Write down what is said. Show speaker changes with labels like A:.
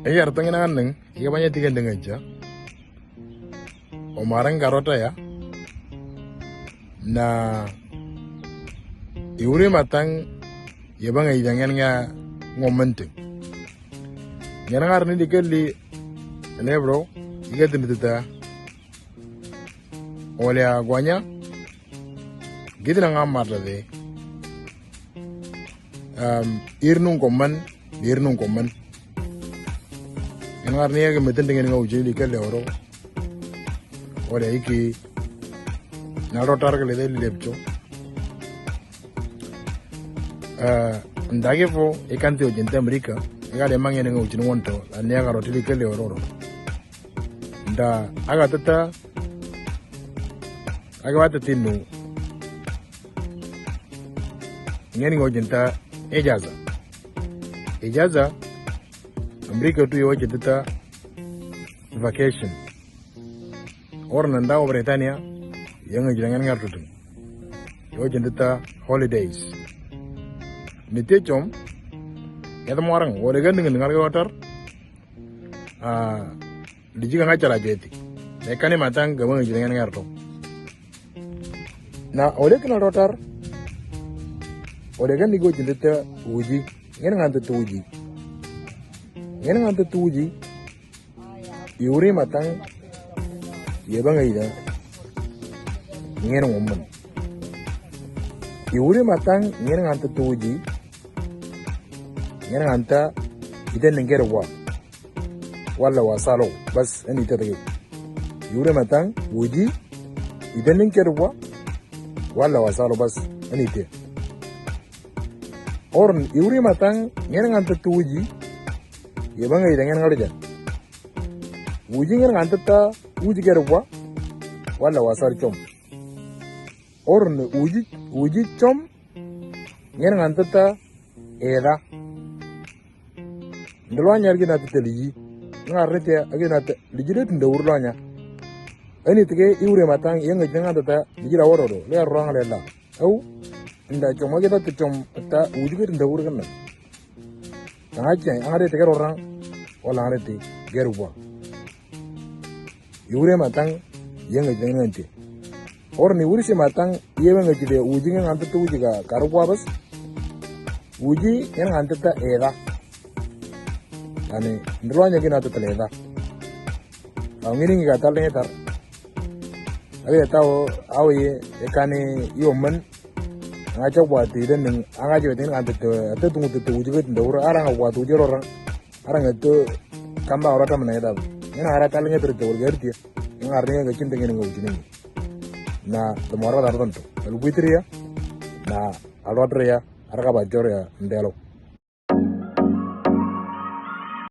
A: Ayar tengena neng, iya banyak tiga dengaja. Omarang karota ya. Na iuri matang ya bang ay jangan nga ngomente. Yana ngarni dikeli ne bro, iga tindita. Ole agwanya gitu na ngamar de. Irnung koman. Yana ngarni ya kemeten dengan ngauji dikeli oro. Ole iki narotar ke lede lepcho. Ndage fo ikanti ojente Amerika. Iga de mangi nengo uchinu wonto. Ane aga rotili kele ororo. Nda aga tata. Aga wata tinu. Ngeni ojenta ejaza. Ejaza. Amerika tu yo ojenta vacation. Orang nanda Britania. Yang jangan ngartutun. Yo ojenta holidays. Nite chom. Yata morang, oregan dengan water. Dijika ngacara jeti. Nekane matang gamang jangan ngarto. Na oregan water. Oregan digo jendeta uji. Ngene ngante uji. Yuri matang. Yebang aida. Ngene ngomong. Yuri matang ngene ngante uji. Ngene nganta idan ngere wala wasalo bas ani tadage yure matang wuji idan ngere wala wasalo bas ani te orn yure matang ngene nganta tuji yebanga idan ngene ngarja wuji ngene nganta ta wuji gere wala wasar chom orn wuji chom ngene nganta ta era ndolanya argina teliji ngarrete agina lijire ndawurlanya ani tige iure matang yenga jenga ta lijira worodo le rong le la au nda chomo geta chom ta ujige ndawur ganna ngaje angare tige rorang wala arete gerwa iure matang yenga jenga nte orni urisi matang yewenga jide ujinga nganta tu ujiga karwa bas uji yenga nganta ta era Ani ndroanya kina tu teleda. Awngini ngi gatal ngi tar. Abi tahu awi ekani yomen ngaca buati dan angaje den ante te tungu te ujiga ndawur aranga buatu jero orang aranga tu kamba orata meneda. Ina ara tal ngi ter gerti. Ina arnya ga cinte ngi ngujini. Na tomora dar tonto. Lu buitria na alwadria araka bajor ya ndelo.